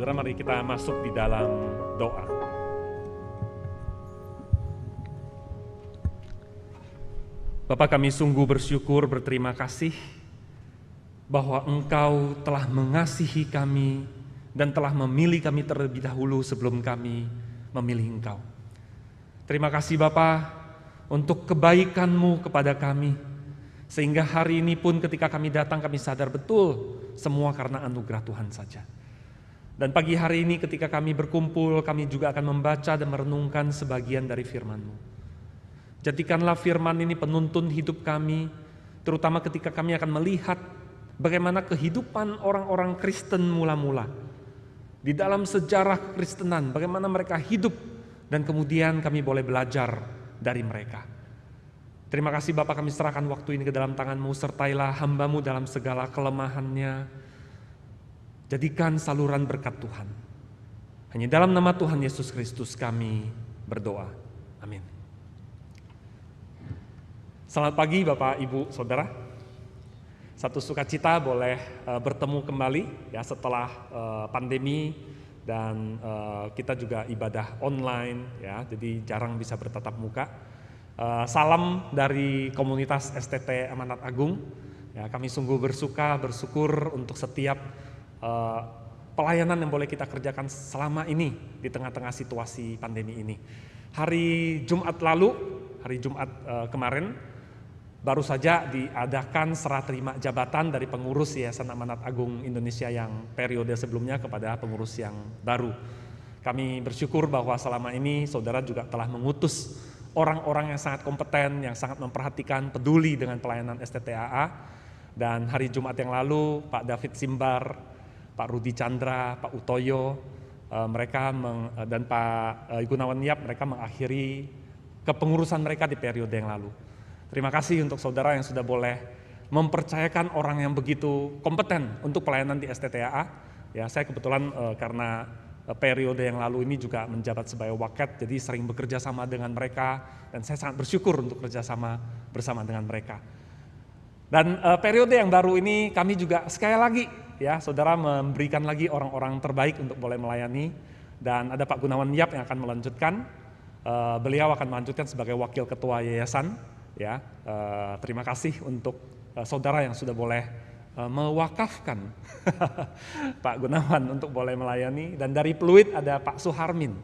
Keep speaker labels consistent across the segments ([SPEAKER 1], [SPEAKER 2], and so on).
[SPEAKER 1] Saudara, mari kita masuk di dalam doa. Bapa, kami sungguh bersyukur, berterima kasih bahwa Engkau telah mengasihi kami dan telah memilih kami terlebih dahulu sebelum kami memilih Engkau. Terima kasih Bapa untuk kebaikan-Mu kepada kami, sehingga hari ini pun ketika kami datang kami sadar betul semua karena anugerah Tuhan saja. Dan pagi hari ini ketika kami berkumpul, kami juga akan membaca dan merenungkan sebagian dari firman-Mu. Jadikanlah firman ini penuntun hidup kami, terutama ketika kami akan melihat bagaimana kehidupan orang-orang Kristen mula-mula. Di dalam sejarah kekristenan, bagaimana mereka hidup dan kemudian kami boleh belajar dari mereka. Terima kasih Bapak, kami serahkan waktu ini ke dalam tangan-Mu, sertailah hamba-Mu dalam segala kelemahannya. Jadikan saluran berkat Tuhan. Hanya dalam nama Tuhan Yesus Kristus kami berdoa. Amin. Selamat pagi Bapak, Ibu, Saudara. Satu sukacita boleh bertemu kembali ya setelah pandemi dan kita juga ibadah online ya, jadi jarang bisa bertatap muka. Salam dari komunitas STT Amanat Agung. Ya, kami sungguh bersyukur untuk setiap pelayanan yang boleh kita kerjakan selama ini di tengah-tengah situasi pandemi ini. Hari Jumat kemarin baru saja diadakan serah terima jabatan dari pengurus Yayasan Amanat Agung Indonesia yang periode sebelumnya kepada pengurus yang baru. Kami bersyukur bahwa selama ini saudara juga telah mengutus orang-orang yang sangat kompeten, yang sangat memperhatikan, peduli dengan pelayanan STTAA. Dan hari Jumat yang lalu Pak David Simbar, Pak Rudi Chandra, Pak Utoyo, dan Pak Gunawan Yap, mereka mengakhiri kepengurusan mereka di periode yang lalu. Terima kasih untuk saudara yang sudah boleh mempercayakan orang yang begitu kompeten untuk pelayanan di STTAA. Ya, saya kebetulan karena periode yang lalu ini juga menjabat sebagai waket, jadi sering bekerja sama dengan mereka, dan saya sangat bersyukur untuk kerjasama bersama dengan mereka. Dan periode yang baru ini kami juga sekali lagi ya saudara memberikan lagi orang-orang terbaik untuk boleh melayani, dan ada Pak Gunawan Yap yang akan melanjutkan. Beliau akan melanjutkan sebagai wakil ketua yayasan ya. Terima kasih untuk saudara yang sudah boleh mewakafkan Pak Gunawan untuk boleh melayani, dan dari Pluit ada Pak Suharmin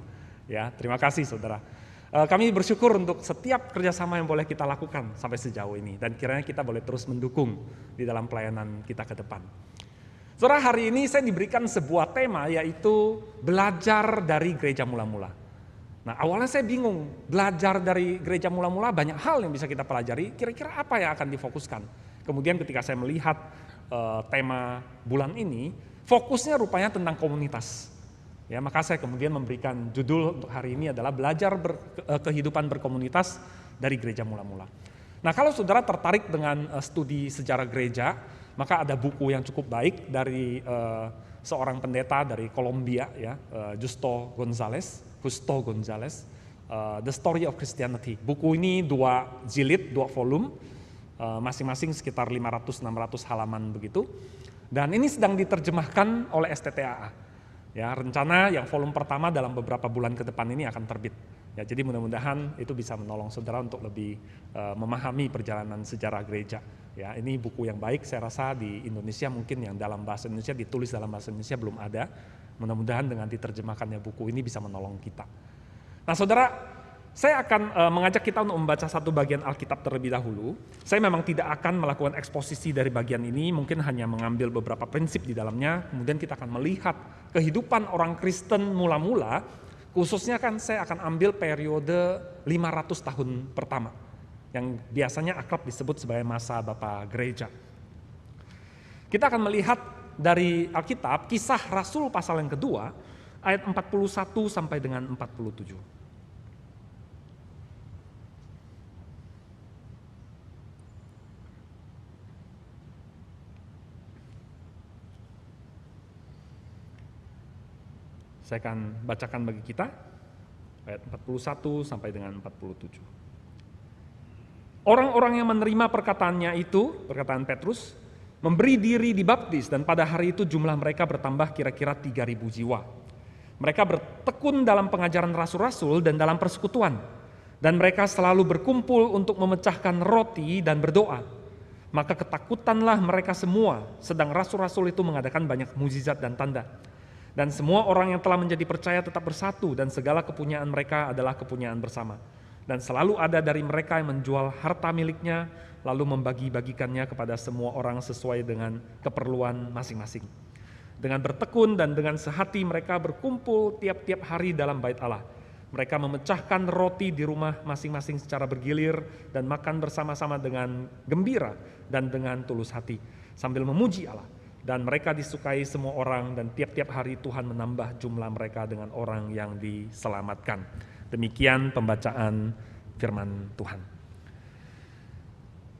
[SPEAKER 1] ya. Terima kasih saudara. Kami bersyukur untuk setiap kerjasama yang boleh kita lakukan sampai sejauh ini, dan kiranya kita boleh terus mendukung di dalam pelayanan kita ke depan. Saudara, hari ini saya diberikan sebuah tema, yaitu belajar dari gereja mula-mula. Nah, awalnya saya bingung, belajar dari gereja mula-mula banyak hal yang bisa kita pelajari, kira-kira apa yang akan difokuskan. Kemudian ketika saya melihat tema bulan ini, fokusnya rupanya tentang komunitas. Ya, maka saya kemudian memberikan judul untuk hari ini adalah belajar kehidupan berkomunitas dari gereja mula-mula. Nah, kalau saudara tertarik dengan studi sejarah gereja, maka ada buku yang cukup baik dari seorang pendeta dari Kolombia, ya, Justo Gonzalez, The Story of Christianity. Buku ini 2 jilid, 2 volume, masing-masing sekitar 500-600 halaman begitu. Dan ini sedang diterjemahkan oleh STTAA. Ya, rencana yang volume pertama dalam beberapa bulan ke depan ini akan terbit. Ya, jadi mudah-mudahan itu bisa menolong saudara untuk lebih memahami perjalanan sejarah gereja. Ya, ini buku yang baik, saya rasa di Indonesia mungkin yang dalam bahasa Indonesia, ditulis dalam bahasa Indonesia belum ada. Mudah-mudahan dengan diterjemahkannya buku ini bisa menolong kita. Nah saudara, saya akan mengajak kita untuk membaca satu bagian Alkitab terlebih dahulu. Saya memang tidak akan melakukan eksposisi dari bagian ini, mungkin hanya mengambil beberapa prinsip di dalamnya, kemudian kita akan melihat kehidupan orang Kristen mula-mula, khususnya kan saya akan ambil periode 500 tahun pertama, yang biasanya akrab disebut sebagai masa Bapa Gereja. Kita akan melihat dari Alkitab, Kisah Rasul pasal yang kedua, ayat 41 sampai dengan 47. Saya akan bacakan bagi kita, ayat 41 sampai dengan 47. Orang-orang yang menerima perkataannya itu, perkataan Petrus, memberi diri dibaptis, dan pada hari itu jumlah mereka bertambah kira-kira 3.000 jiwa. Mereka bertekun dalam pengajaran rasul-rasul dan dalam persekutuan, dan mereka selalu berkumpul untuk memecahkan roti dan berdoa. Maka ketakutanlah mereka semua, sedang rasul-rasul itu mengadakan banyak mukjizat dan tanda. Dan semua orang yang telah menjadi percaya tetap bersatu, dan segala kepunyaan mereka adalah kepunyaan bersama. Dan selalu ada dari mereka yang menjual harta miliknya, lalu membagi-bagikannya kepada semua orang sesuai dengan keperluan masing-masing. Dengan bertekun dan dengan sehati mereka berkumpul tiap-tiap hari dalam bait Allah. Mereka memecahkan roti di rumah masing-masing secara bergilir dan makan bersama-sama dengan gembira dan dengan tulus hati, sambil memuji Allah. Dan mereka disukai semua orang, dan tiap-tiap hari Tuhan menambah jumlah mereka dengan orang yang diselamatkan. Demikian pembacaan firman Tuhan.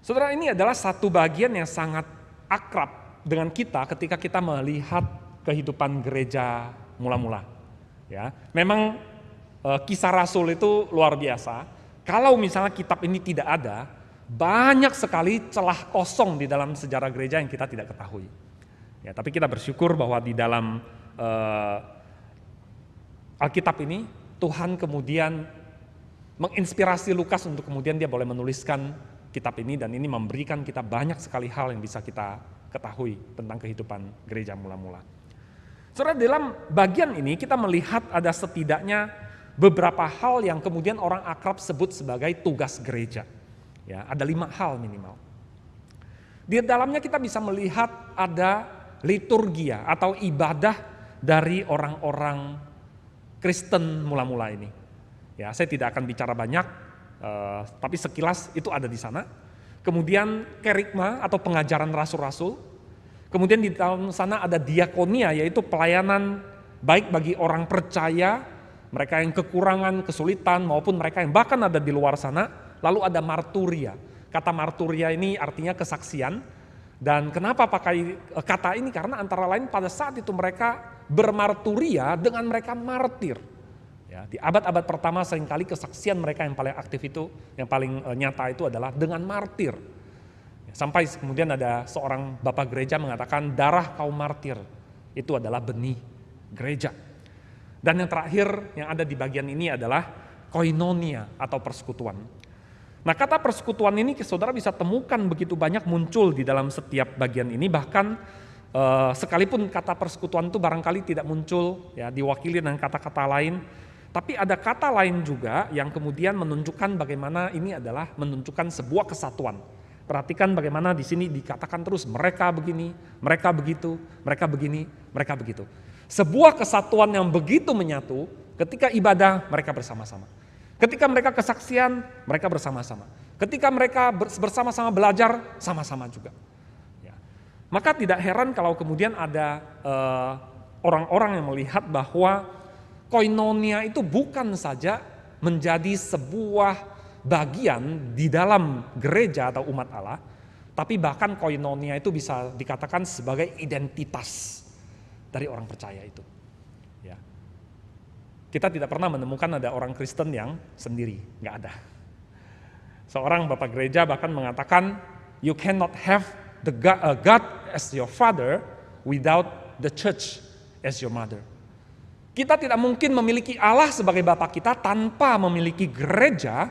[SPEAKER 1] Saudara, ini adalah satu bagian yang sangat akrab dengan kita ketika kita melihat kehidupan gereja mula-mula. Ya, memang kisah Rasul itu luar biasa. Kalau misalnya kitab ini tidak ada, banyak sekali celah kosong di dalam sejarah gereja yang kita tidak ketahui. Ya, tapi kita bersyukur bahwa di dalam Alkitab ini Tuhan kemudian menginspirasi Lukas untuk kemudian dia boleh menuliskan kitab ini, dan ini memberikan kita banyak sekali hal yang bisa kita ketahui tentang kehidupan gereja mula-mula. Saudara, dalam bagian ini kita melihat ada setidaknya beberapa hal yang kemudian orang akrab sebut sebagai tugas gereja. Ya, ada 5 hal minimal. Di dalamnya kita bisa melihat ada liturgia atau ibadah dari orang-orang Kristen mula-mula ini. Ya, saya tidak akan bicara banyak, tapi sekilas itu ada di sana. Kemudian kerigma atau pengajaran rasul-rasul. Kemudian di dalam sana ada diakonia, yaitu pelayanan baik bagi orang percaya, mereka yang kekurangan, kesulitan, maupun mereka yang bahkan ada di luar sana. Lalu ada marturia. Kata marturia ini artinya kesaksian. Dan kenapa pakai kata ini? Karena antara lain pada saat itu mereka bermarturia dengan mereka martir. Ya, di abad-abad pertama seringkali kesaksian mereka yang paling aktif itu, yang paling nyata itu adalah dengan martir. Ya, sampai kemudian ada seorang bapak gereja mengatakan darah kaum martir itu adalah benih gereja. Dan yang terakhir yang ada di bagian ini adalah koinonia atau persekutuan. Nah, kata persekutuan ini saudara bisa temukan begitu banyak muncul di dalam setiap bagian ini, bahkan sekalipun kata persekutuan itu barangkali tidak muncul ya diwakili dengan kata-kata lain. Tapi ada kata lain juga yang kemudian menunjukkan bagaimana ini adalah menunjukkan sebuah kesatuan. Perhatikan bagaimana di sini dikatakan terus mereka begini, mereka begitu, mereka begini, mereka begitu. Sebuah kesatuan yang begitu menyatu ketika ibadah mereka bersama-sama. Ketika mereka kesaksian mereka bersama-sama. Ketika mereka bersama-sama belajar sama-sama juga. Ya. Maka tidak heran kalau kemudian ada orang-orang yang melihat bahwa koinonia itu bukan saja menjadi sebuah bagian di dalam gereja atau umat Allah, tapi bahkan koinonia itu bisa dikatakan sebagai identitas dari orang percaya itu. Ya. Kita tidak pernah menemukan ada orang Kristen yang sendiri, nggak ada. Seorang bapak gereja bahkan mengatakan, you cannot have the God as your father without the church as your mother. Kita tidak mungkin memiliki Allah sebagai Bapa kita tanpa memiliki gereja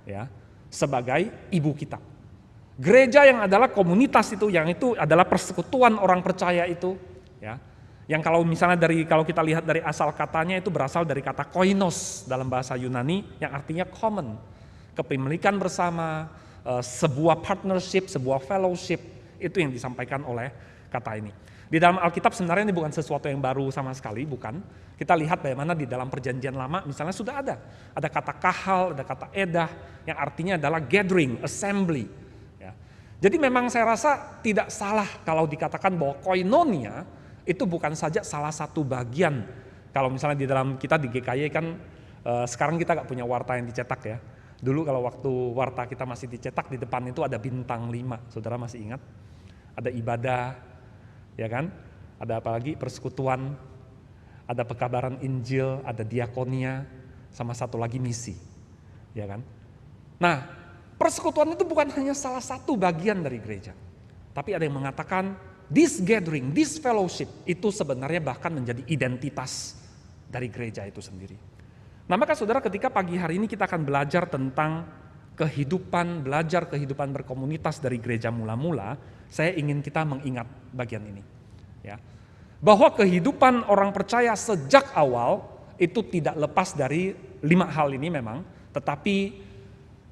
[SPEAKER 1] ya sebagai ibu kita. Gereja yang adalah komunitas itu, yang itu adalah persekutuan orang percaya itu ya. Yang kalau misalnya kalau kita lihat dari asal katanya itu berasal dari kata koinos dalam bahasa Yunani yang artinya common. Kepemilikan bersama, sebuah partnership, sebuah fellowship, itu yang disampaikan oleh kata ini. Di dalam Alkitab sebenarnya ini bukan sesuatu yang baru sama sekali, bukan. Kita lihat bagaimana di dalam perjanjian lama misalnya sudah ada. Ada kata kahal, ada kata edah, yang artinya adalah gathering, assembly. Ya. Jadi memang saya rasa tidak salah kalau dikatakan bahwa koinonia itu bukan saja salah satu bagian. Kalau misalnya di dalam kita di GKY kan sekarang kita gak punya warta yang dicetak ya. Dulu kalau waktu warta kita masih dicetak di depan itu ada bintang 5, saudara masih ingat? Ada ibadah, ya kan? Ada apa lagi? Persekutuan, ada pekabaran Injil, ada diakonia, sama satu lagi misi, ya kan? Nah, persekutuan itu bukan hanya salah satu bagian dari gereja, Tapi ada yang mengatakan this gathering, this fellowship itu sebenarnya bahkan menjadi identitas dari gereja itu sendiri. Nah maka saudara, ketika pagi hari ini kita akan belajar tentang belajar kehidupan berkomunitas dari gereja mula-mula, saya ingin kita mengingat bagian ini. Ya. Bahwa kehidupan orang percaya sejak awal itu tidak lepas dari 5 hal ini memang, tetapi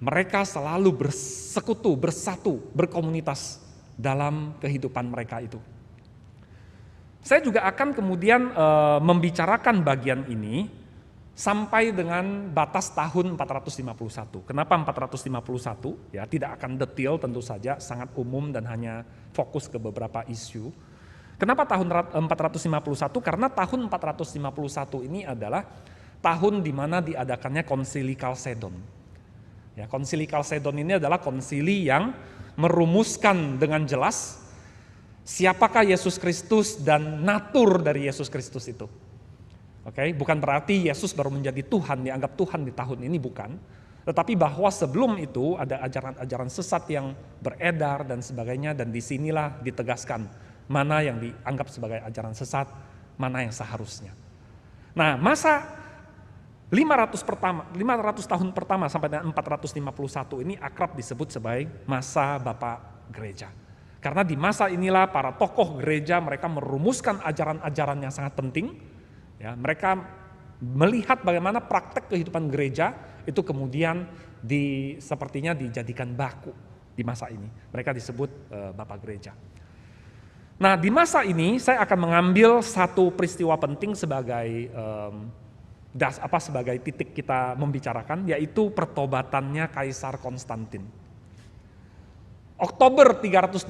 [SPEAKER 1] mereka selalu bersekutu, bersatu, berkomunitas dalam kehidupan mereka itu. Saya juga akan kemudian membicarakan bagian ini sampai dengan batas tahun 451. Kenapa 451? Ya, tidak akan detail tentu saja, sangat umum dan hanya fokus ke beberapa isu. Kenapa tahun 451? Karena tahun 451 ini adalah tahun di mana diadakannya konsili Kalsedon. Ya, konsili Kalsedon ini adalah konsili yang merumuskan dengan jelas siapakah Yesus Kristus dan natur dari Yesus Kristus itu. Oke, bukan berarti Yesus baru menjadi Tuhan, dianggap Tuhan di tahun ini, bukan. Tetapi bahwa sebelum itu ada ajaran-ajaran sesat yang beredar dan sebagainya, dan disinilah ditegaskan mana yang dianggap sebagai ajaran sesat, mana yang seharusnya. Nah, masa 500 tahun pertama sampai dengan 451 ini akrab disebut sebagai masa Bapak Gereja. Karena di masa inilah para tokoh gereja mereka merumuskan ajaran-ajaran yang sangat penting. Ya, mereka melihat bagaimana praktek kehidupan gereja itu kemudian sepertinya dijadikan baku di masa ini. Mereka disebut Bapak Gereja. Nah, di masa ini saya akan mengambil satu peristiwa penting sebagai sebagai titik kita membicarakan, yaitu pertobatannya Kaisar Konstantin. Oktober 312,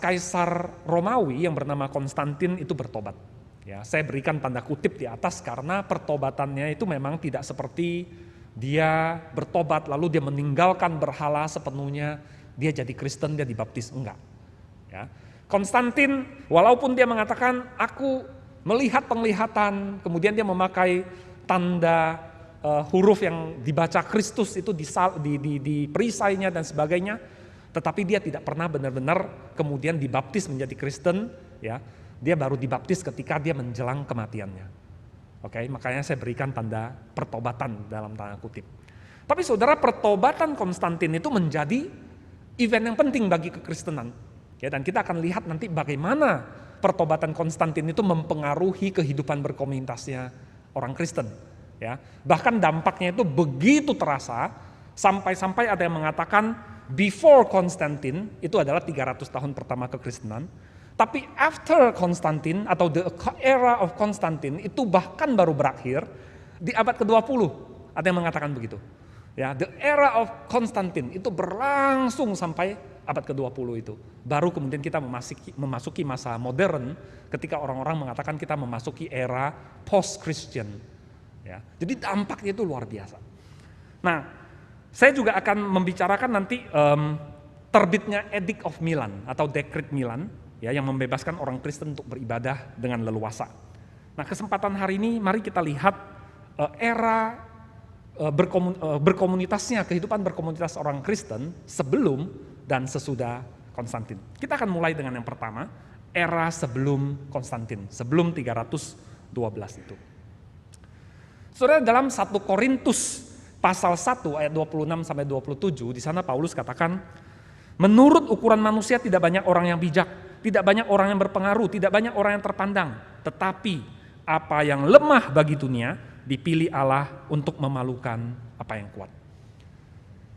[SPEAKER 1] Kaisar Romawi yang bernama Konstantin itu bertobat. Ya, saya berikan tanda kutip di atas karena pertobatannya itu memang tidak seperti dia bertobat lalu dia meninggalkan berhala sepenuhnya, dia jadi Kristen, dia dibaptis, enggak. Ya. Konstantin walaupun dia mengatakan aku melihat penglihatan, kemudian dia memakai tanda huruf yang dibaca Kristus itu di perisainya dan sebagainya, tetapi dia tidak pernah benar-benar kemudian dibaptis menjadi Kristen, ya. Dia baru dibaptis ketika dia menjelang kematiannya. Oke, makanya saya berikan tanda pertobatan dalam tanda kutip. Tapi saudara, pertobatan Konstantin itu menjadi event yang penting bagi kekristenan. Ya, dan kita akan lihat nanti bagaimana pertobatan Konstantin itu mempengaruhi kehidupan berkomunitasnya orang Kristen. Ya, bahkan dampaknya itu begitu terasa sampai-sampai ada yang mengatakan before Konstantin itu adalah 300 tahun pertama kekristenan, tapi after Konstantin atau the era of Konstantin itu bahkan baru berakhir di abad ke-20. Ada yang mengatakan begitu. Ya, the era of Konstantin itu berlangsung sampai abad ke-20 itu. Baru kemudian kita memasuki masa modern ketika orang-orang mengatakan kita memasuki era post-Christian. Ya, jadi dampaknya itu luar biasa. Nah, saya juga akan membicarakan nanti terbitnya Edict of Milan atau Dekret Milan, ya, yang membebaskan orang Kristen untuk beribadah dengan leluasa. Nah, kesempatan hari ini mari kita lihat era berkomunitasnya, kehidupan berkomunitas orang Kristen sebelum dan sesudah Konstantin. Kita akan mulai dengan yang pertama, era sebelum Konstantin, sebelum 312 itu. Saudara, dalam 1 Korintus pasal 1 ayat 26 sampai 27, di sana Paulus katakan, menurut ukuran manusia tidak banyak orang yang bijak, tidak banyak orang yang berpengaruh, tidak banyak orang yang terpandang, tetapi apa yang lemah bagi dunia dipilih Allah untuk memalukan apa yang kuat.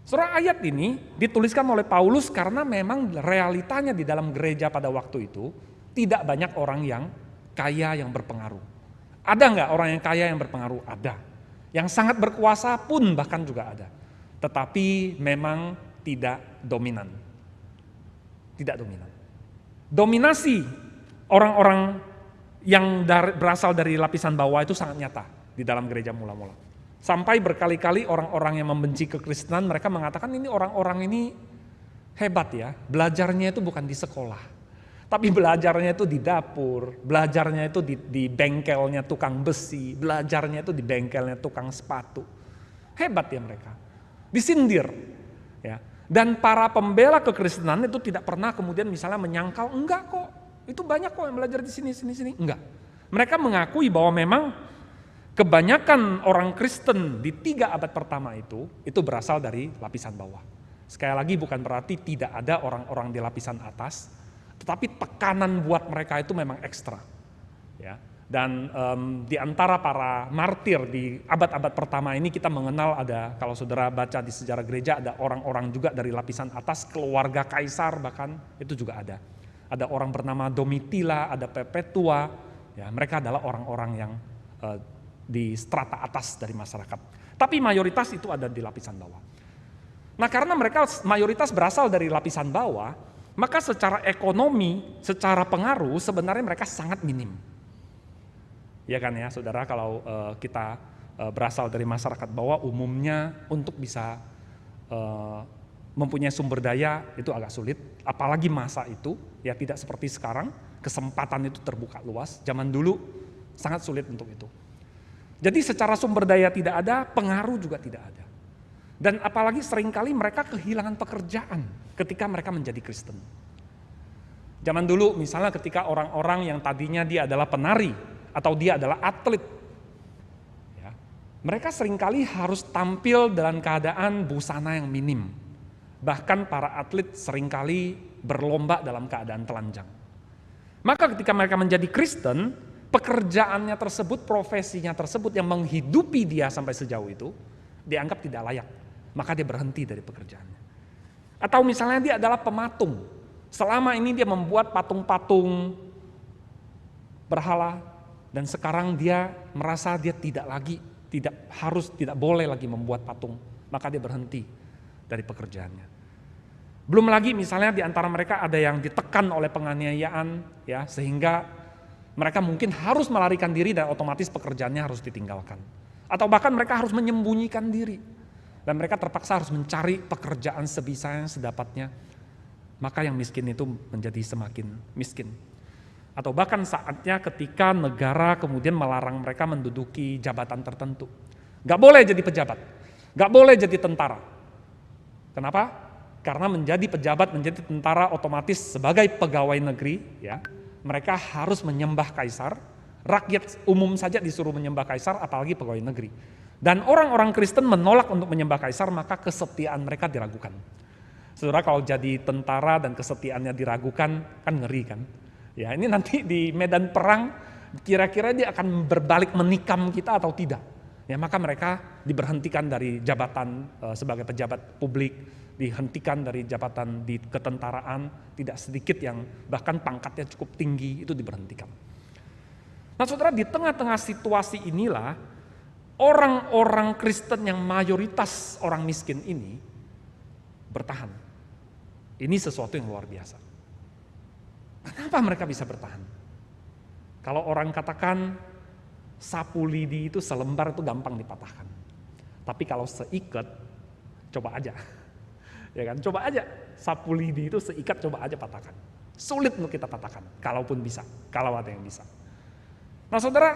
[SPEAKER 1] Saudara, ayat ini dituliskan oleh Paulus karena memang realitanya di dalam gereja pada waktu itu tidak banyak orang yang kaya yang berpengaruh. Ada nggak orang yang kaya yang berpengaruh? Ada. Yang sangat berkuasa pun bahkan juga ada. Tetapi memang tidak dominan. Tidak dominan. Dominasi orang-orang yang berasal dari lapisan bawah itu sangat nyata di dalam gereja mula-mula. Sampai berkali-kali orang-orang yang membenci kekristenan mereka mengatakan ini orang-orang ini hebat ya, belajarnya itu bukan di sekolah, tapi belajarnya itu di dapur, belajarnya itu di bengkelnya tukang besi, belajarnya itu di bengkelnya tukang sepatu. Hebat ya mereka, disindir ya. Dan para pembela kekristenan itu tidak pernah kemudian misalnya menyangkal, enggak kok, itu banyak kok yang belajar di sini, enggak. Mereka mengakui bahwa memang kebanyakan orang Kristen di 3 abad pertama itu berasal dari lapisan bawah. Sekali lagi bukan berarti tidak ada orang-orang di lapisan atas, tetapi tekanan buat mereka itu memang ekstra. Ya. Dan di antara para martir di abad-abad pertama ini kita mengenal ada, kalau saudara baca di sejarah gereja, ada orang-orang juga dari lapisan atas, keluarga kaisar bahkan itu juga ada. Ada orang bernama Domitila, ada Perpetua, ya, mereka adalah orang-orang yang di strata atas dari masyarakat. Tapi mayoritas itu ada di lapisan bawah. Nah karena mereka mayoritas berasal dari lapisan bawah, maka secara ekonomi, secara pengaruh sebenarnya mereka sangat minim. Ya kan ya saudara, kalau kita berasal dari masyarakat bawah umumnya untuk bisa mempunyai sumber daya itu agak sulit. Apalagi masa itu ya tidak seperti sekarang, kesempatan itu terbuka luas. Zaman dulu sangat sulit untuk itu. Jadi secara sumber daya tidak ada, pengaruh juga tidak ada. Dan apalagi seringkali mereka kehilangan pekerjaan ketika mereka menjadi Kristen. Zaman dulu misalnya ketika orang-orang yang tadinya dia adalah penari, atau dia adalah atlet, ya, mereka seringkali harus tampil dalam keadaan busana yang minim. Bahkan para atlet seringkali berlomba dalam keadaan telanjang. Maka ketika mereka menjadi Kristen, pekerjaannya tersebut, profesinya tersebut yang menghidupi dia sampai sejauh itu, dianggap tidak layak. Maka dia berhenti dari pekerjaannya. Atau misalnya dia adalah pematung. Selama ini dia membuat patung-patung berhala, dan sekarang dia merasa dia tidak boleh lagi membuat patung, maka dia berhenti dari pekerjaannya. Belum lagi misalnya di antara mereka ada yang ditekan oleh penganiayaan, ya, sehingga mereka mungkin harus melarikan diri dan otomatis pekerjaannya harus ditinggalkan. Atau bahkan mereka harus menyembunyikan diri dan mereka terpaksa harus mencari pekerjaan sebisanya sedapatnya. Maka yang miskin itu menjadi semakin miskin. Atau bahkan saatnya ketika negara kemudian melarang mereka menduduki jabatan tertentu. Gak boleh jadi pejabat, gak boleh jadi tentara. Kenapa? Karena menjadi pejabat, menjadi tentara otomatis sebagai pegawai negeri, ya, mereka harus menyembah kaisar. Rakyat umum saja disuruh menyembah kaisar, apalagi pegawai negeri. Dan orang-orang Kristen menolak untuk menyembah kaisar, maka kesetiaan mereka diragukan. Saudara, kalau jadi tentara dan kesetiaannya diragukan, kan ngeri kan? Ya, ini nanti di medan perang kira-kira dia akan berbalik menikam kita atau tidak. Ya, maka mereka diberhentikan dari jabatan sebagai pejabat publik, dihentikan dari jabatan di ketentaraan, tidak sedikit yang bahkan pangkatnya cukup tinggi itu diberhentikan. Nah, saudara, di tengah-tengah situasi inilah orang-orang Kristen yang mayoritas orang miskin ini bertahan. Ini sesuatu yang luar biasa. Kenapa mereka bisa bertahan? Kalau orang katakan sapu lidi itu selembar itu gampang dipatahkan. Tapi kalau seikat, coba aja. Ya kan, coba aja sapu lidi itu seikat, coba aja patahkan. Sulit untuk kita patahkan, kalaupun bisa, kalau ada yang bisa. Nah saudara,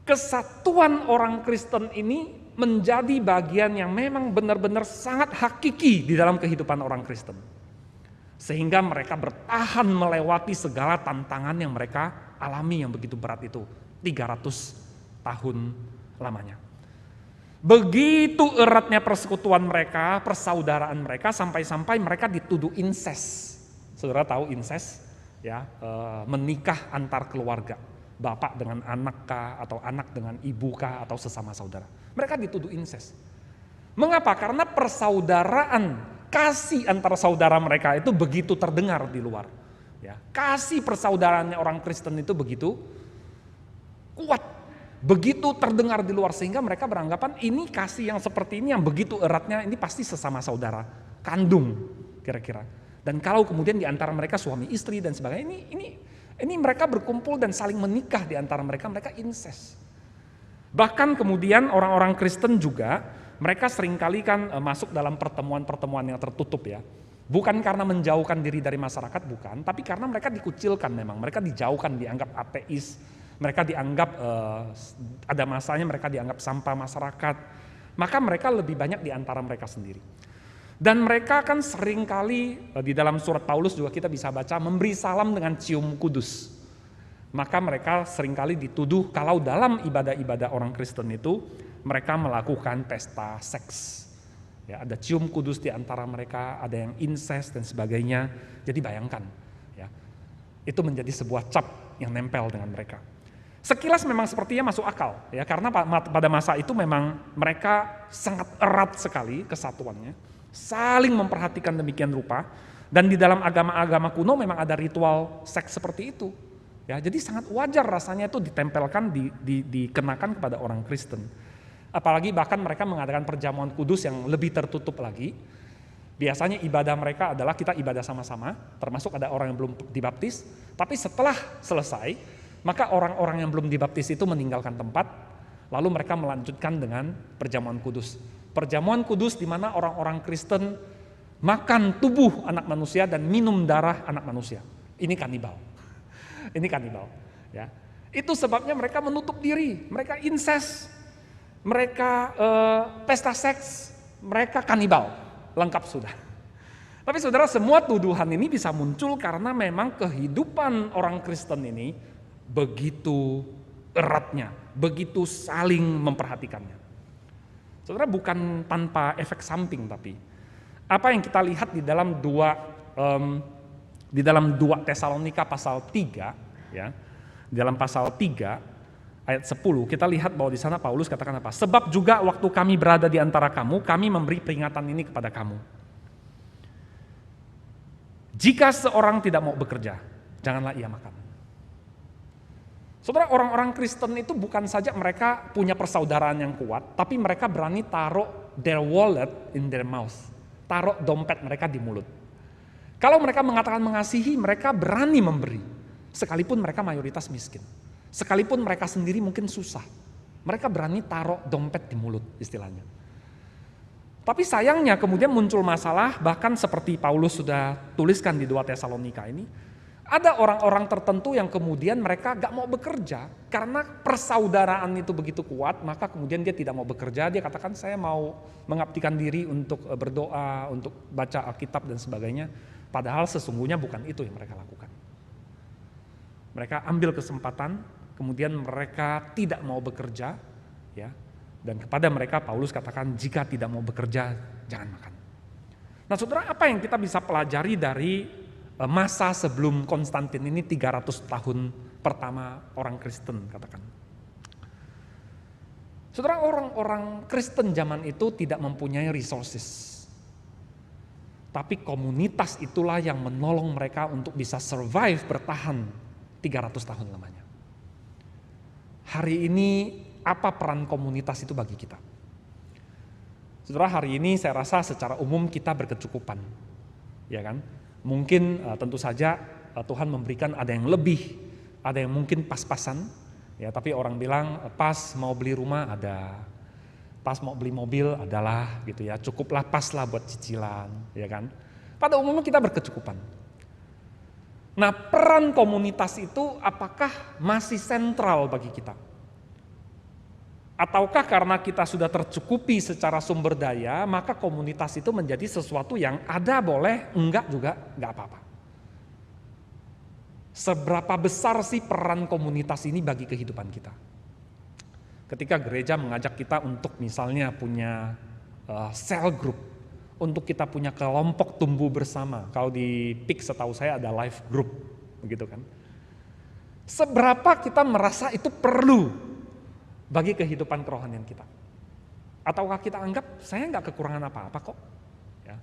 [SPEAKER 1] kesatuan orang Kristen ini menjadi bagian yang memang benar-benar sangat hakiki di dalam kehidupan orang Kristen. Sehingga mereka bertahan melewati segala tantangan yang mereka alami yang begitu berat itu. 300 tahun lamanya. Begitu eratnya persekutuan mereka, persaudaraan mereka, sampai-sampai mereka dituduh inses. Saudara tahu inses? Ya, menikah antar keluarga. Bapak dengan anak kah, atau anak dengan ibu kah, atau sesama saudara. Mereka dituduh inses. Mengapa? Karena persaudaraan, kasih antara saudara mereka itu begitu terdengar di luar. Ya, kasih persaudaraannya orang Kristen itu begitu kuat, begitu terdengar di luar, sehingga mereka beranggapan ini kasih yang seperti ini yang begitu eratnya ini pasti sesama saudara kandung kira-kira. Dan kalau kemudian di antara mereka suami istri dan sebagainya, ini mereka berkumpul dan saling menikah di antara mereka inses. Bahkan kemudian orang-orang Kristen juga mereka seringkali kan masuk dalam pertemuan-pertemuan yang tertutup ya. Bukan karena menjauhkan diri dari masyarakat, bukan. Tapi karena mereka dikucilkan memang. Mereka dijauhkan, dianggap ateis. Mereka dianggap, ada masanya mereka dianggap sampah masyarakat. Maka mereka lebih banyak di antara mereka sendiri. Dan mereka kan seringkali di dalam surat Paulus juga kita bisa baca memberi salam dengan cium kudus. Maka mereka seringkali dituduh kalau dalam ibadah-ibadah orang Kristen itu mereka melakukan pesta seks. Ya, ada cium kudus di antara mereka, ada yang incest dan sebagainya. Jadi bayangkan, ya, itu menjadi sebuah cap yang nempel dengan mereka. Sekilas memang sepertinya masuk akal, ya, karena pada masa itu memang mereka sangat erat sekali kesatuannya, saling memperhatikan demikian rupa, dan di dalam agama-agama kuno memang ada ritual seks seperti itu. Ya, jadi sangat wajar rasanya itu ditempelkan, dikenakan kepada orang Kristen. Apalagi bahkan mereka mengadakan perjamuan kudus yang lebih tertutup lagi. Biasanya ibadah mereka adalah kita ibadah sama-sama, termasuk ada orang yang belum dibaptis, tapi setelah selesai, maka orang-orang yang belum dibaptis itu meninggalkan tempat, lalu mereka melanjutkan dengan perjamuan kudus. Perjamuan kudus di mana orang-orang Kristen makan tubuh anak manusia dan minum darah anak manusia. Ini kanibal. Ini kanibal. Ya. Itu sebabnya mereka menutup diri, mereka incest, mereka pesta seks, mereka kanibal, lengkap sudah. Tapi saudara, semua tuduhan ini bisa muncul karena memang kehidupan orang Kristen ini begitu eratnya, begitu saling memperhatikannya. Saudara, bukan tanpa efek samping, tapi apa yang kita lihat di dalam 2 Tesalonika pasal 3, ya, di dalam pasal 3 ayat 10 kita lihat bahwa di sana Paulus katakan apa? Sebab juga waktu kami berada di antara kamu, kami memberi peringatan ini kepada kamu. Jika seorang tidak mau bekerja, janganlah ia makan. Saudara, orang-orang Kristen itu bukan saja mereka punya persaudaraan yang kuat, tapi mereka berani taruh their wallet in their mouth, taruh dompet mereka di mulut. Kalau mereka mengatakan mengasihi, mereka berani memberi, sekalipun mereka mayoritas miskin. Sekalipun mereka sendiri mungkin susah, mereka berani taruh dompet di mulut istilahnya. Tapi sayangnya kemudian muncul masalah, bahkan seperti Paulus sudah tuliskan di 2 Tesalonika ini, ada orang-orang tertentu yang kemudian mereka gak mau bekerja karena persaudaraan itu begitu kuat, maka kemudian dia tidak mau bekerja, dia katakan saya mau mengabdikan diri untuk berdoa, untuk baca Alkitab dan sebagainya, padahal sesungguhnya bukan itu yang mereka lakukan. Mereka ambil kesempatan, kemudian mereka tidak mau bekerja, ya. Dan kepada mereka Paulus katakan jika tidak mau bekerja jangan makan. Nah saudara, apa yang kita bisa pelajari dari masa sebelum Konstantin ini 300 tahun pertama orang Kristen katakan. Saudara, orang-orang Kristen zaman itu tidak mempunyai resources. Tapi komunitas itulah yang menolong mereka untuk bisa survive, bertahan 300 tahun lamanya. Hari ini apa peran komunitas itu bagi kita? Saudara, hari ini saya rasa secara umum kita berkecukupan. Ya kan? Mungkin tentu saja Tuhan memberikan ada yang lebih, ada yang mungkin pas-pasan. Ya, tapi orang bilang pas mau beli rumah ada, pas mau beli mobil adalah gitu ya, cukuplah paslah buat cicilan, ya kan? Pada umumnya kita berkecukupan. Nah, peran komunitas itu apakah masih sentral bagi kita? Ataukah karena kita sudah tercukupi secara sumber daya, maka komunitas itu menjadi sesuatu yang ada boleh, enggak juga enggak apa-apa. Seberapa besar sih peran komunitas ini bagi kehidupan kita? Ketika gereja mengajak kita untuk misalnya punya cell group, untuk kita punya kelompok tumbuh bersama. Kalau di PIK setahu saya ada life group, begitu kan. Seberapa kita merasa itu perlu bagi kehidupan kerohanian kita? Ataukah kita anggap saya nggak kekurangan apa-apa kok? Ya.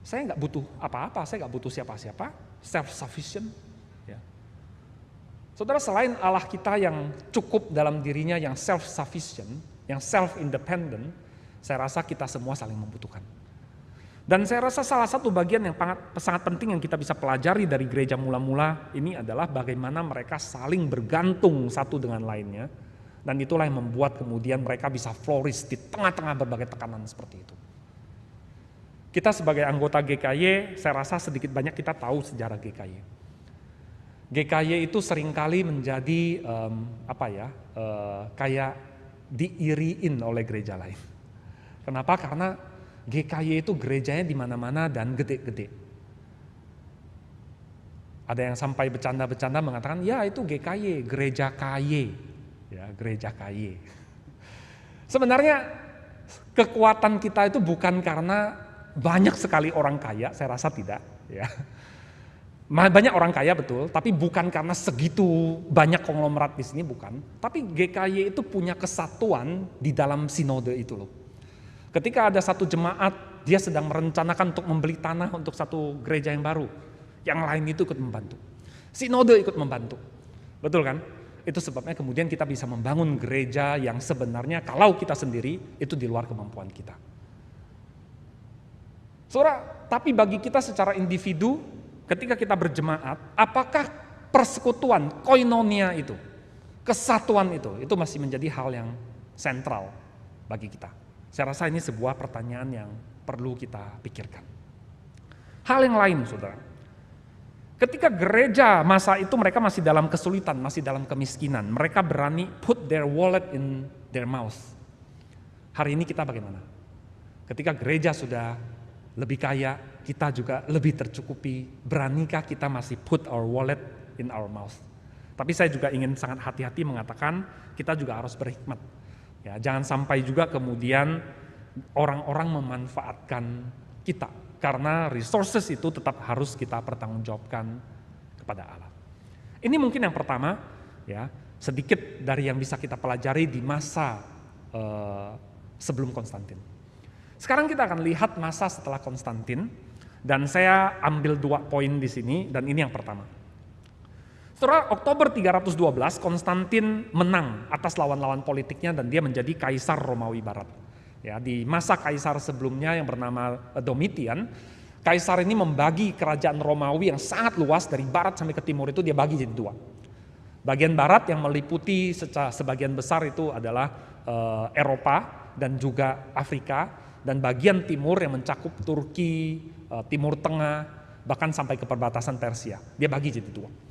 [SPEAKER 1] Saya nggak butuh apa-apa, saya nggak butuh siapa-siapa, self-sufficient. Ya. Saudara, selain Allah kita yang cukup dalam dirinya, yang self-sufficient, yang self-independent, saya rasa kita semua saling membutuhkan. Dan saya rasa salah satu bagian yang sangat penting yang kita bisa pelajari dari gereja mula-mula ini adalah bagaimana mereka saling bergantung satu dengan lainnya. Dan itulah yang membuat kemudian mereka bisa flourish di tengah-tengah berbagai tekanan seperti itu. Kita sebagai anggota GKY, saya rasa sedikit banyak kita tahu sejarah GKY. GKY itu seringkali menjadi kayak diiriin oleh gereja lain. Kenapa? Karena GKY itu gerejanya di mana-mana dan gede-gede. Ada yang sampai bercanda-bercanda mengatakan, ya itu GKY, gereja KY. Ya, gereja KY. Sebenarnya kekuatan kita itu bukan karena banyak sekali orang kaya, saya rasa tidak. Ya. Banyak orang kaya betul, tapi bukan karena segitu banyak konglomerat di sini, bukan. Tapi GKY itu punya kesatuan di dalam sinode itu loh. Ketika ada satu jemaat, dia sedang merencanakan untuk membeli tanah untuk satu gereja yang baru. Yang lain itu ikut membantu. Sinode ikut membantu. Betul kan? Itu sebabnya kemudian kita bisa membangun gereja yang sebenarnya kalau kita sendiri itu di luar kemampuan kita. Saudara, tapi bagi kita secara individu, ketika kita berjemaat, apakah persekutuan, koinonia itu, kesatuan itu masih menjadi hal yang sentral bagi kita? Saya rasa ini sebuah pertanyaan yang perlu kita pikirkan. Hal yang lain, saudara. Ketika gereja masa itu mereka masih dalam kesulitan, masih dalam kemiskinan, mereka berani put their wallet in their mouth. Hari ini kita bagaimana? Ketika gereja sudah lebih kaya, kita juga lebih tercukupi, beranikah kita masih put our wallet in our mouth? Tapi saya juga ingin sangat hati-hati mengatakan kita juga harus berhikmat. Ya, jangan sampai juga kemudian orang-orang memanfaatkan kita. Karena resources itu tetap harus kita pertanggungjawabkan kepada Allah. Ini mungkin yang pertama, ya, sedikit dari yang bisa kita pelajari di masa sebelum Konstantin. Sekarang kita akan lihat masa setelah Konstantin, dan saya ambil 2 poin di sini, dan ini yang pertama. Setelah Oktober 312, Konstantin menang atas lawan-lawan politiknya dan dia menjadi Kaisar Romawi Barat. Ya, di masa kaisar sebelumnya yang bernama Domitian, kaisar ini membagi kerajaan Romawi yang sangat luas dari barat sampai ke timur itu dia bagi jadi 2. Bagian barat yang meliputi sebagian besar itu adalah Eropa dan juga Afrika, dan bagian timur yang mencakup Turki, Timur Tengah, bahkan sampai ke perbatasan Persia. Dia bagi jadi 2.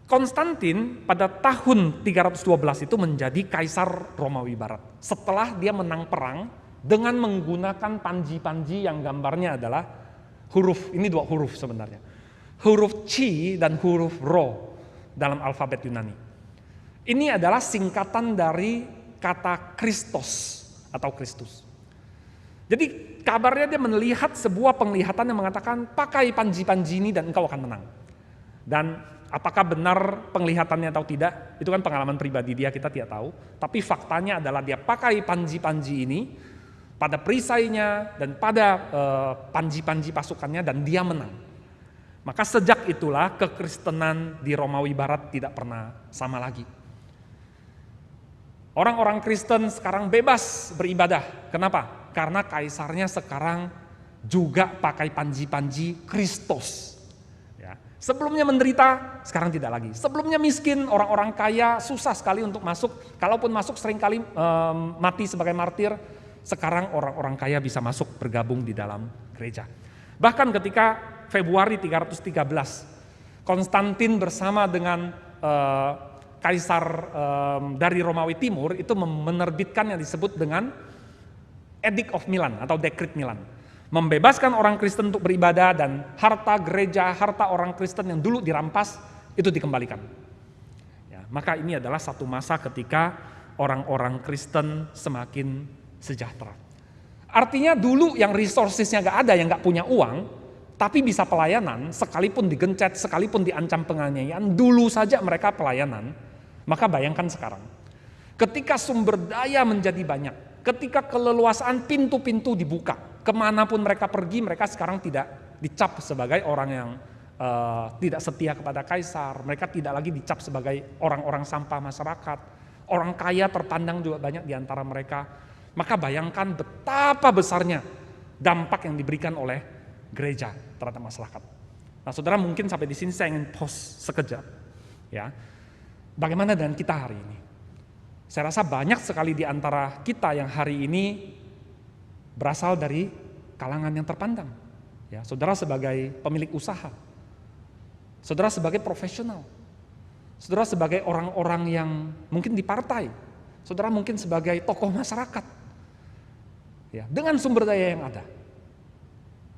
[SPEAKER 1] Konstantin pada tahun 312 itu menjadi Kaisar Romawi Barat. Setelah dia menang perang dengan menggunakan panji-panji yang gambarnya adalah huruf, ini 2 huruf sebenarnya. Huruf Chi dan huruf Rho dalam alfabet Yunani. Ini adalah singkatan dari kata Kristos atau Kristus. Jadi kabarnya dia melihat sebuah penglihatan yang mengatakan pakai panji-panji ini dan engkau akan menang. Dan apakah benar penglihatannya atau tidak, itu kan pengalaman pribadi dia, kita tidak tahu. Tapi faktanya adalah dia pakai panji-panji ini pada perisainya dan pada panji-panji pasukannya dan dia menang. Maka sejak itulah kekristenan di Romawi Barat tidak pernah sama lagi. Orang-orang Kristen sekarang bebas beribadah. Kenapa? Karena kaisarnya sekarang juga pakai panji-panji Kristus. Sebelumnya menderita, sekarang tidak lagi. Sebelumnya miskin, orang-orang kaya susah sekali untuk masuk. Kalaupun masuk seringkali mati sebagai martir. Sekarang orang-orang kaya bisa masuk bergabung di dalam gereja. Bahkan ketika Februari 313, Konstantin bersama dengan kaisar dari Romawi Timur itu menerbitkan yang disebut dengan Edict of Milan atau Dekret Milan. Membebaskan orang Kristen untuk beribadah dan harta gereja, harta orang Kristen yang dulu dirampas itu dikembalikan. Ya, maka ini adalah satu masa ketika orang-orang Kristen semakin sejahtera. Artinya dulu yang resourcesnya gak ada, yang gak punya uang, tapi bisa pelayanan, sekalipun digencet, sekalipun diancam penganiayaan, dulu saja mereka pelayanan, maka bayangkan sekarang. Ketika sumber daya menjadi banyak, ketika keleluasaan pintu-pintu dibuka, kemanapun mereka pergi, mereka sekarang tidak dicap sebagai orang yang tidak setia kepada kaisar. Mereka tidak lagi dicap sebagai orang-orang sampah masyarakat. Orang kaya terpandang juga banyak di antara mereka. Maka bayangkan betapa besarnya dampak yang diberikan oleh gereja terhadap masyarakat. Nah, saudara, mungkin sampai di sini saya ingin pause sekejap. Ya, bagaimana dengan kita hari ini? Saya rasa banyak sekali di antara kita yang hari ini berasal dari kalangan yang terpandang. Ya, saudara sebagai pemilik usaha, saudara sebagai profesional, saudara sebagai orang-orang yang mungkin di partai, saudara mungkin sebagai tokoh masyarakat. Ya, dengan sumber daya yang ada.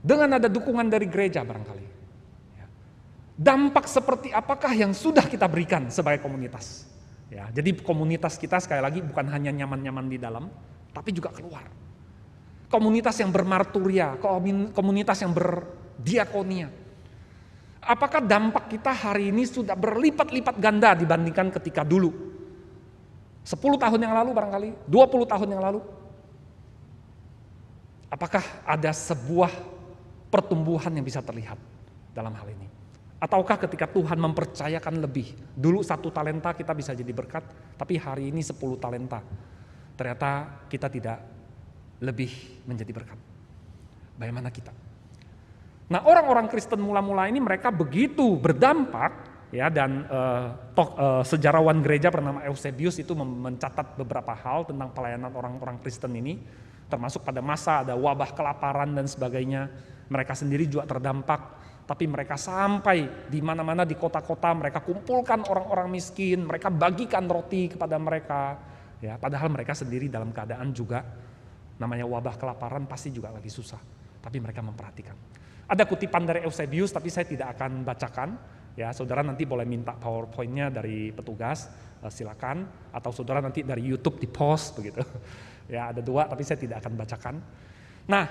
[SPEAKER 1] Dengan ada dukungan dari gereja barangkali. Ya. Dampak seperti apakah yang sudah kita berikan sebagai komunitas? Ya, jadi komunitas kita sekali lagi bukan hanya nyaman-nyaman di dalam, tapi juga keluar. Komunitas yang bermarturia, komunitas yang berdiakonia. Apakah dampak kita hari ini sudah berlipat-lipat ganda dibandingkan ketika dulu? 10 tahun yang lalu barangkali, 20 tahun yang lalu. Apakah ada sebuah pertumbuhan yang bisa terlihat dalam hal ini? Ataukah ketika Tuhan mempercayakan lebih, dulu 1 talenta kita bisa jadi berkat, tapi hari ini 10 talenta, ternyata kita tidak lebih menjadi berkat. Bagaimana kita? Nah, orang-orang Kristen mula-mula ini mereka begitu berdampak, ya, dan sejarawan gereja bernama Eusebius itu mencatat beberapa hal tentang pelayanan orang-orang Kristen ini, termasuk pada masa ada wabah kelaparan dan sebagainya. Mereka sendiri juga terdampak, tapi mereka sampai di mana-mana di kota-kota mereka kumpulkan orang-orang miskin, mereka bagikan roti kepada mereka, ya, padahal mereka sendiri dalam keadaan juga namanya wabah kelaparan pasti juga lagi susah, tapi mereka memperhatikan. Ada kutipan dari Eusebius tapi saya tidak akan bacakan, ya, saudara nanti boleh minta PowerPoint-nya dari petugas, silakan, atau saudara nanti dari YouTube di post begitu. Ya, ada 2 tapi saya tidak akan bacakan. Nah,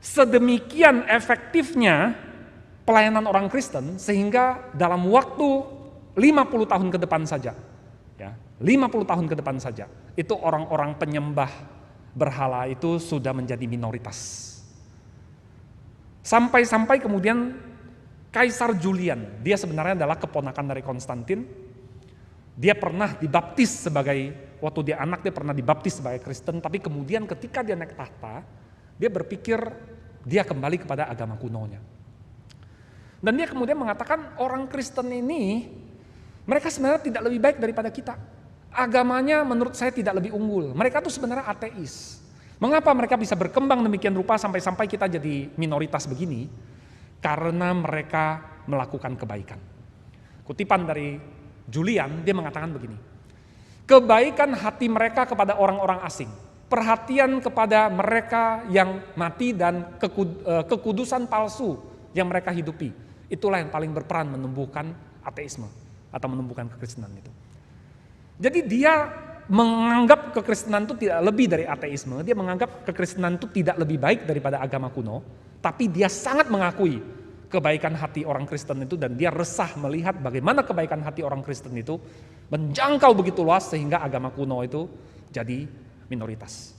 [SPEAKER 1] sedemikian efektifnya pelayanan orang Kristen sehingga dalam waktu 50 tahun ke depan saja, ya, 50 tahun ke depan saja, itu orang-orang penyembah berhala itu sudah menjadi minoritas. Sampai-sampai kemudian Kaisar Julian, dia sebenarnya adalah keponakan dari Konstantin. Dia pernah dibaptis waktu dia anak dia pernah dibaptis sebagai Kristen, tapi kemudian ketika dia naik tahta, dia berpikir dia kembali kepada agama kunonya. Dan dia kemudian mengatakan orang Kristen ini, mereka sebenarnya tidak lebih baik daripada kita. Agamanya menurut saya tidak lebih unggul, mereka tuh sebenarnya ateis. Mengapa mereka bisa berkembang demikian rupa sampai kita jadi minoritas begini? Karena mereka melakukan kebaikan. Kutipan dari Julian, dia mengatakan begini. Kebaikan hati mereka kepada orang-orang asing, perhatian kepada mereka yang mati dan kekudusan palsu yang mereka hidupi, itulah yang paling berperan menumbuhkan ateisme atau menumbuhkan kekristenan itu. Jadi dia menganggap kekristenan itu tidak lebih dari ateisme, dia menganggap kekristenan itu tidak lebih baik daripada agama kuno, tapi dia sangat mengakui kebaikan hati orang Kristen itu dan dia resah melihat bagaimana kebaikan hati orang Kristen itu menjangkau begitu luas sehingga agama kuno itu jadi minoritas.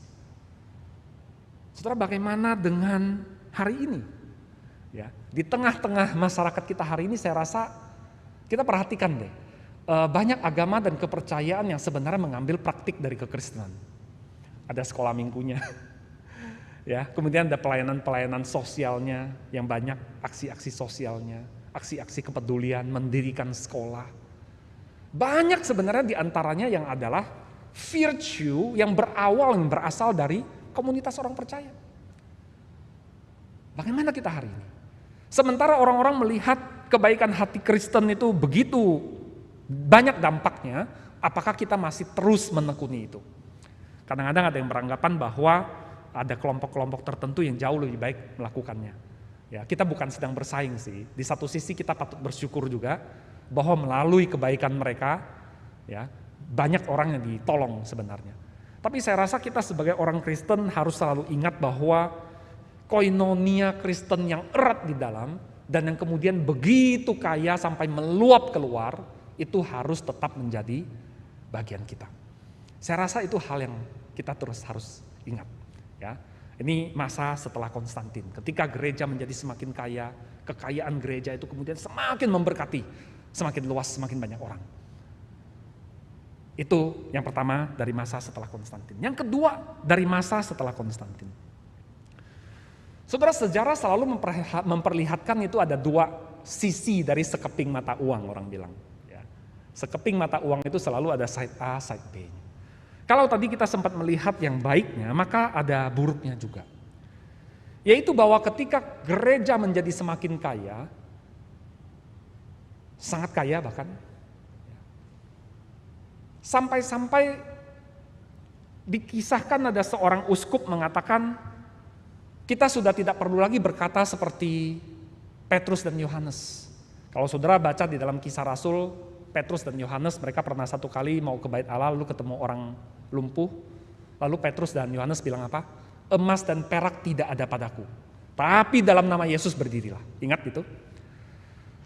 [SPEAKER 1] Saudara, bagaimana dengan hari ini? Ya, di tengah-tengah masyarakat kita hari ini saya rasa kita perhatikan deh. Banyak agama dan kepercayaan yang sebenarnya mengambil praktik dari kekristenan. Ada sekolah minggunya, ya, kemudian ada pelayanan-pelayanan sosialnya yang banyak, aksi-aksi sosialnya, aksi-aksi kepedulian, mendirikan sekolah. Banyak sebenarnya diantaranya yang adalah virtue yang berasal dari komunitas orang percaya. Bagaimana kita hari ini? Sementara orang-orang melihat kebaikan hati Kristen itu begitu banyak dampaknya, apakah kita masih terus menekuni itu? Kadang-kadang ada yang beranggapan bahwa ada kelompok-kelompok tertentu yang jauh lebih baik melakukannya. Ya, kita bukan sedang bersaing sih. Di satu sisi kita patut bersyukur juga bahwa melalui kebaikan mereka, ya, banyak orang yang ditolong sebenarnya. Tapi saya rasa kita sebagai orang Kristen harus selalu ingat bahwa koinonia Kristen yang erat di dalam dan yang kemudian begitu kaya sampai meluap keluar, itu harus tetap menjadi bagian kita. Saya rasa itu hal yang kita terus harus ingat. Ya, ini masa setelah Konstantin, ketika gereja menjadi semakin kaya, kekayaan gereja itu kemudian semakin memberkati, semakin luas, semakin banyak orang. Itu yang pertama dari masa setelah Konstantin. Yang kedua dari masa setelah Konstantin. Saudara, sejarah selalu memperlihatkan itu ada 2 sisi dari sekeping mata uang, orang bilang. Sekeping mata uang itu selalu ada side A, side B. Kalau tadi kita sempat melihat yang baiknya, maka ada buruknya juga. Yaitu bahwa ketika gereja menjadi semakin kaya, sangat kaya bahkan, sampai-sampai dikisahkan ada seorang uskup mengatakan Kita sudah tidak perlu lagi berkata seperti Petrus dan Yohanes. Kalau saudara baca di dalam Kisah Rasul, Petrus dan Yohanes mereka pernah satu kali mau ke Bait Allah lalu ketemu orang lumpuh. Lalu Petrus dan Yohanes bilang apa? Emas dan perak tidak ada padaku, tapi dalam nama Yesus berdirilah. Ingat itu?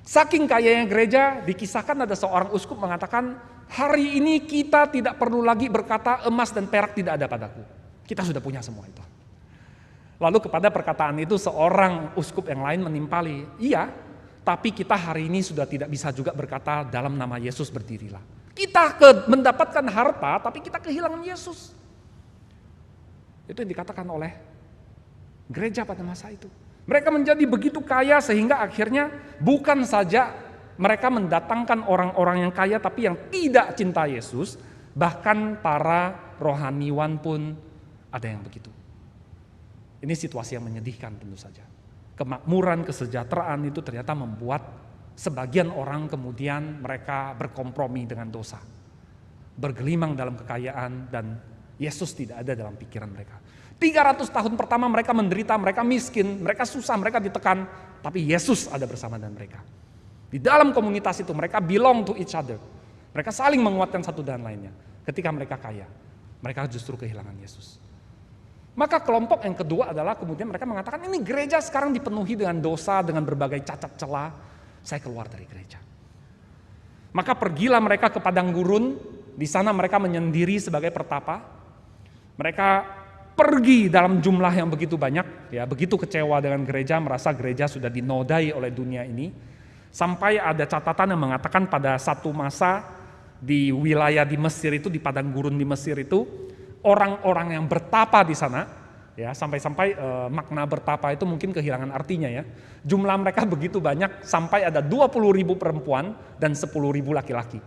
[SPEAKER 1] Saking kayanya gereja, dikisahkan ada seorang uskup mengatakan, hari ini kita tidak perlu lagi berkata emas dan perak tidak ada padaku. Kita sudah punya semua itu. Lalu kepada perkataan itu seorang uskup yang lain menimpali, iya, tapi kita hari ini sudah tidak bisa juga berkata dalam nama Yesus berdirilah. Kita mendapatkan harta, tapi kita kehilangan Yesus. Itu yang dikatakan oleh gereja pada masa itu. Mereka menjadi begitu kaya sehingga akhirnya bukan saja mereka mendatangkan orang-orang yang kaya tapi yang tidak cinta Yesus, bahkan para rohaniwan pun ada yang begitu. Ini situasi yang menyedihkan tentu saja. Kemakmuran, kesejahteraan itu ternyata membuat sebagian orang kemudian mereka berkompromi dengan dosa. Bergelimang dalam kekayaan dan Yesus tidak ada dalam pikiran mereka. 300 tahun pertama mereka menderita, mereka miskin, mereka susah, mereka ditekan. Tapi Yesus ada bersama dengan mereka. Di dalam komunitas itu mereka belong to each other. Mereka saling menguatkan satu dan lainnya. Ketika mereka kaya, mereka justru kehilangan Yesus. Maka kelompok yang kedua adalah kemudian mereka mengatakan ini gereja sekarang dipenuhi dengan dosa, dengan berbagai cacat celah. Saya keluar dari gereja. Maka pergilah mereka ke padang gurun. Di sana mereka menyendiri sebagai pertapa. Mereka pergi dalam jumlah yang begitu banyak, ya begitu kecewa dengan gereja, merasa gereja sudah dinodai oleh dunia ini. Sampai ada catatan yang mengatakan pada satu masa di wilayah di Mesir itu, di padang gurun di Mesir itu, orang-orang yang bertapa di sana, ya sampai-sampai makna bertapa itu mungkin kehilangan artinya ya. Jumlah mereka begitu banyak sampai ada 20.000 perempuan dan 10.000 laki-laki.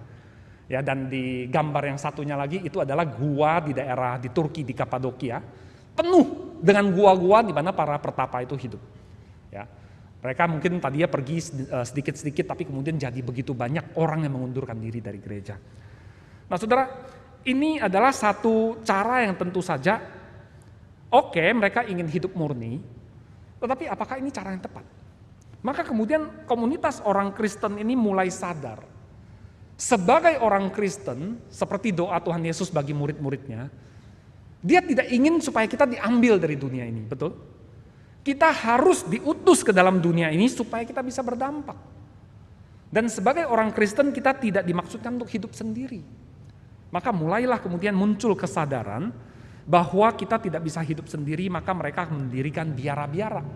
[SPEAKER 1] Ya, dan di gambar yang satunya lagi itu adalah gua di daerah di Turki di Kapadokia, penuh dengan gua-gua di mana para pertapa itu hidup. Ya. Mereka mungkin tadinya pergi sedikit-sedikit tapi kemudian jadi begitu banyak orang yang mengundurkan diri dari gereja. Nah, Saudara, ini adalah satu cara yang tentu saja oke, mereka ingin hidup murni, tetapi apakah ini cara yang tepat? Maka kemudian komunitas orang Kristen ini mulai sadar. Sebagai orang Kristen, seperti doa Tuhan Yesus bagi murid-muridnya, dia tidak ingin supaya kita diambil dari dunia ini, betul? Kita harus diutus ke dalam dunia ini supaya kita bisa berdampak. Dan sebagai orang Kristen kita tidak dimaksudkan untuk hidup sendiri. Maka mulailah kemudian muncul kesadaran bahwa kita tidak bisa hidup sendiri, maka mereka mendirikan biara-biara.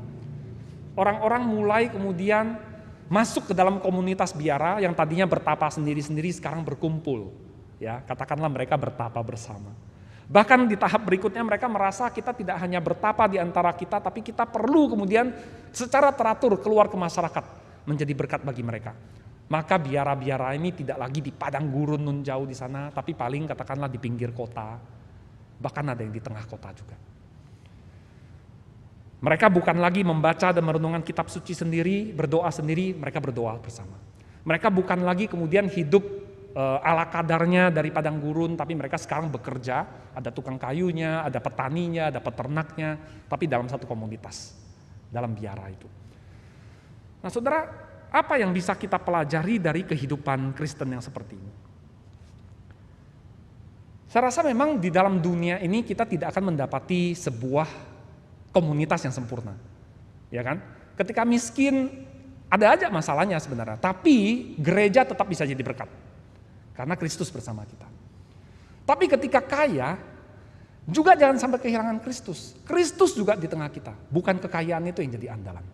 [SPEAKER 1] Orang-orang mulai kemudian masuk ke dalam komunitas biara yang tadinya bertapa sendiri-sendiri sekarang berkumpul. Ya, katakanlah mereka bertapa bersama. Bahkan di tahap berikutnya mereka merasa kita tidak hanya bertapa di antara kita, tapi kita perlu kemudian secara teratur keluar ke masyarakat menjadi berkat bagi mereka. Maka biara-biara ini tidak lagi di padang gurun nun jauh di sana, tapi paling katakanlah di pinggir kota, bahkan ada yang di tengah kota juga. Mereka bukan lagi membaca dan merenungkan kitab suci sendiri, berdoa sendiri, mereka berdoa bersama. Mereka bukan lagi kemudian hidup ala kadarnya dari padang gurun, tapi mereka sekarang bekerja, ada tukang kayunya, ada petaninya, ada peternaknya, tapi dalam satu komunitas, dalam biara itu. Nah, Saudara, apa yang bisa kita pelajari dari kehidupan Kristen yang seperti ini? Saya rasa memang di dalam dunia ini kita tidak akan mendapati sebuah komunitas yang sempurna. Ya kan? Ketika miskin, ada aja masalahnya sebenarnya. Tapi gereja tetap bisa jadi berkat. Karena Kristus bersama kita. Tapi ketika kaya, juga jangan sampai kehilangan Kristus. Kristus juga di tengah kita. Bukan kekayaan itu yang jadi andalan.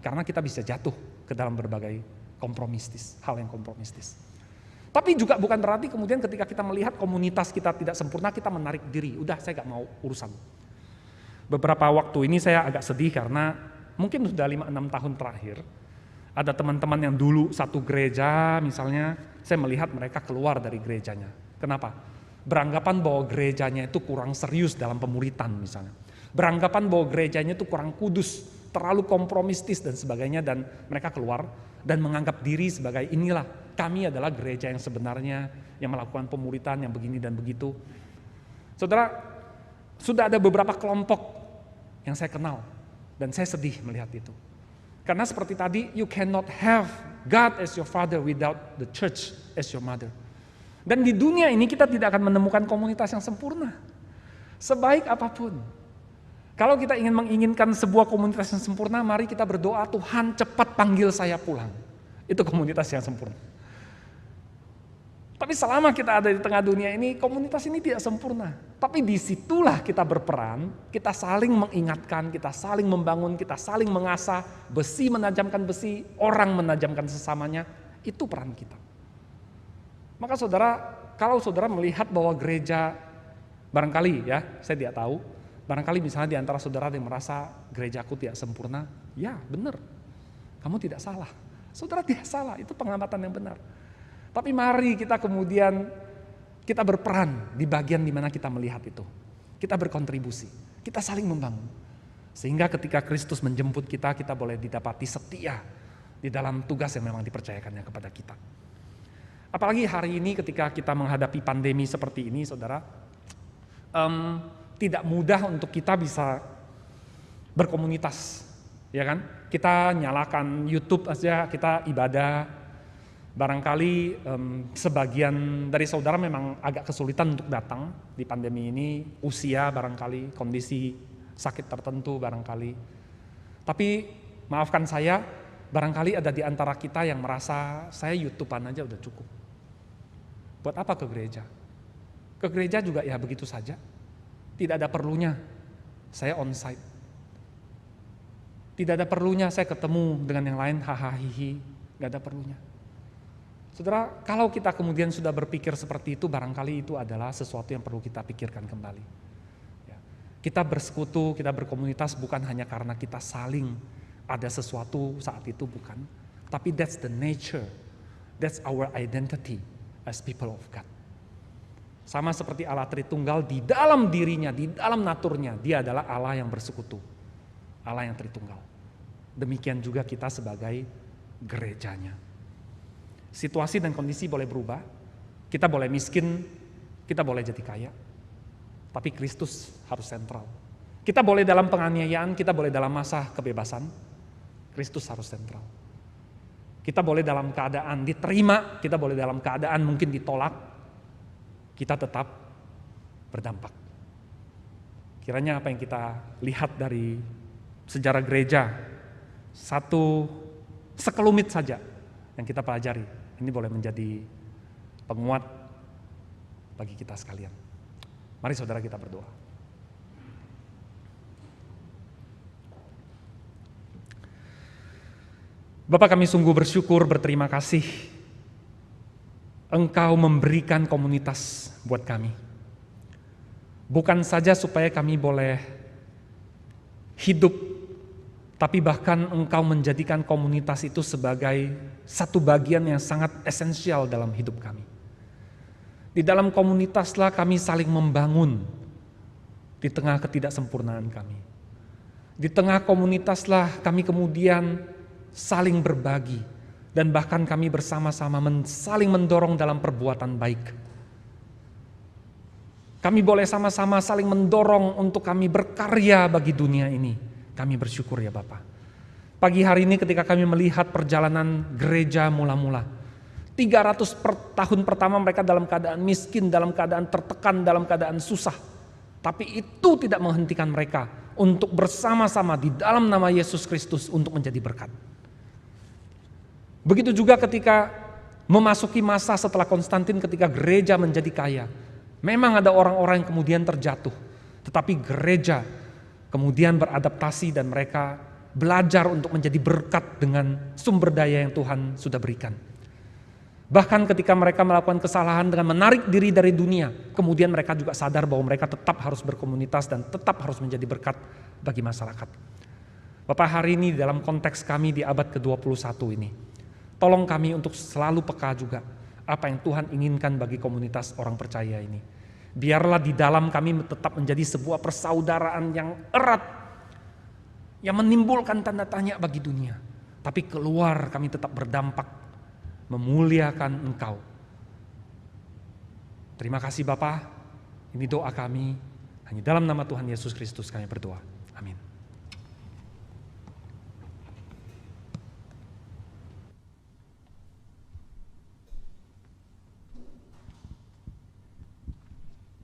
[SPEAKER 1] Karena kita bisa jatuh ke dalam berbagai kompromistis, hal yang kompromistis. Tapi juga bukan berarti kemudian ketika kita melihat komunitas kita tidak sempurna, kita menarik diri. Udah, saya gak mau urusan. Beberapa waktu ini saya agak sedih karena mungkin sudah 5-6 tahun terakhir, ada teman-teman yang dulu satu gereja misalnya, saya melihat mereka keluar dari gerejanya. Kenapa? Beranggapan bahwa gerejanya itu kurang serius dalam pemuritan misalnya. Beranggapan bahwa gerejanya itu kurang kudus, terlalu kompromistis dan sebagainya, dan mereka keluar dan menganggap diri sebagai inilah kami adalah gereja yang sebenarnya yang melakukan pemuritan yang begini dan begitu. Saudara, sudah ada beberapa kelompok yang saya kenal Dan saya sedih melihat itu. Karena seperti tadi, you cannot have God as your father without the church as your mother. Dan di dunia ini kita tidak akan menemukan komunitas yang sempurna. Sebaik apapun. Kalau kita ingin menginginkan sebuah komunitas yang sempurna, mari kita berdoa, Tuhan cepat panggil saya pulang. Itu komunitas yang sempurna. Tapi selama kita ada di tengah dunia ini, komunitas ini tidak sempurna. Tapi disitulah kita berperan, kita saling mengingatkan, kita saling membangun, kita saling mengasah, besi menajamkan besi, orang menajamkan sesamanya, itu peran kita. Maka saudara, kalau saudara melihat bahwa gereja, barangkali ya, saya tidak tahu, barangkali misalnya di antara saudara yang merasa gerejaku tidak sempurna, ya benar, kamu tidak salah. Saudara tidak salah, itu pengamatan yang benar. Tapi mari kita kemudian kita berperan di bagian di mana kita melihat itu. Kita berkontribusi, kita saling membangun. Sehingga ketika Kristus menjemput kita, kita boleh didapati setia di dalam tugas yang memang dipercayakannya kepada kita. Apalagi hari ini ketika kita menghadapi pandemi seperti ini, saudara, tidak mudah untuk kita bisa berkomunitas, ya kan? Kita nyalakan YouTube aja, kita ibadah. Barangkali sebagian dari saudara memang agak kesulitan untuk datang di pandemi ini, usia barangkali, kondisi sakit tertentu barangkali. Tapi maafkan saya, barangkali ada di antara kita yang merasa saya YouTubean aja udah cukup. Buat apa ke gereja? Ke gereja juga ya begitu saja. Tidak ada perlunya saya onsite. Tidak ada perlunya saya ketemu dengan yang lain, hahaha, gak ada perlunya. Saudara, kalau kita kemudian sudah berpikir seperti itu, barangkali itu adalah sesuatu yang perlu kita pikirkan kembali. Ya. Kita bersekutu, kita berkomunitas bukan hanya karena kita saling ada sesuatu saat itu, bukan. Tapi that's the nature, that's our identity as people of God. Sama seperti Allah Tritunggal, di dalam dirinya, di dalam naturnya, dia adalah Allah yang bersekutu. Allah yang Tritunggal. Demikian juga kita sebagai gerejanya. Situasi dan kondisi boleh berubah, kita boleh miskin, kita boleh jadi kaya, tapi Kristus harus sentral. Kita boleh dalam penganiayaan, kita boleh dalam masa kebebasan, Kristus harus sentral. Kita boleh dalam keadaan diterima, kita boleh dalam keadaan mungkin ditolak, kita tetap berdampak. Kiranya apa yang kita lihat dari sejarah gereja, satu sekelumit saja yang kita pelajari, ini boleh menjadi penguat bagi kita sekalian. Mari saudara kita berdoa. Bapa, kami sungguh bersyukur, berterima kasih Engkau memberikan komunitas buat kami. Bukan saja supaya kami boleh hidup, tapi bahkan Engkau menjadikan komunitas itu sebagai satu bagian yang sangat esensial dalam hidup kami. Di dalam komunitaslah kami saling membangun di tengah ketidaksempurnaan kami. Di tengah komunitaslah kami kemudian saling berbagi dan bahkan kami bersama-sama saling mendorong dalam perbuatan baik. Kami boleh sama-sama saling mendorong untuk kami berkarya bagi dunia ini. Kami bersyukur ya Bapak. Pagi hari ini ketika kami melihat perjalanan gereja mula-mula, 300 tahun pertama mereka dalam keadaan miskin, dalam keadaan tertekan, dalam keadaan susah. Tapi itu tidak menghentikan mereka untuk bersama-sama di dalam nama Yesus Kristus untuk menjadi berkat. Begitu juga ketika memasuki masa setelah Konstantin, ketika gereja menjadi kaya. Memang ada orang-orang yang kemudian terjatuh, tetapi gereja kemudian beradaptasi dan mereka belajar untuk menjadi berkat dengan sumber daya yang Tuhan sudah berikan. Bahkan ketika mereka melakukan kesalahan dengan menarik diri dari dunia, kemudian mereka juga sadar bahwa mereka tetap harus berkomunitas dan tetap harus menjadi berkat bagi masyarakat. Bapak, hari ini dalam konteks kami di abad ke-21 ini, tolong kami untuk selalu peka juga apa yang Tuhan inginkan bagi komunitas orang percaya ini. Biarlah di dalam kami tetap menjadi sebuah persaudaraan yang erat, yang menimbulkan tanda tanya bagi dunia. Tapi keluar kami tetap berdampak, memuliakan Engkau. Terima kasih Bapa, ini doa kami, hanya dalam nama Tuhan Yesus Kristus kami berdoa.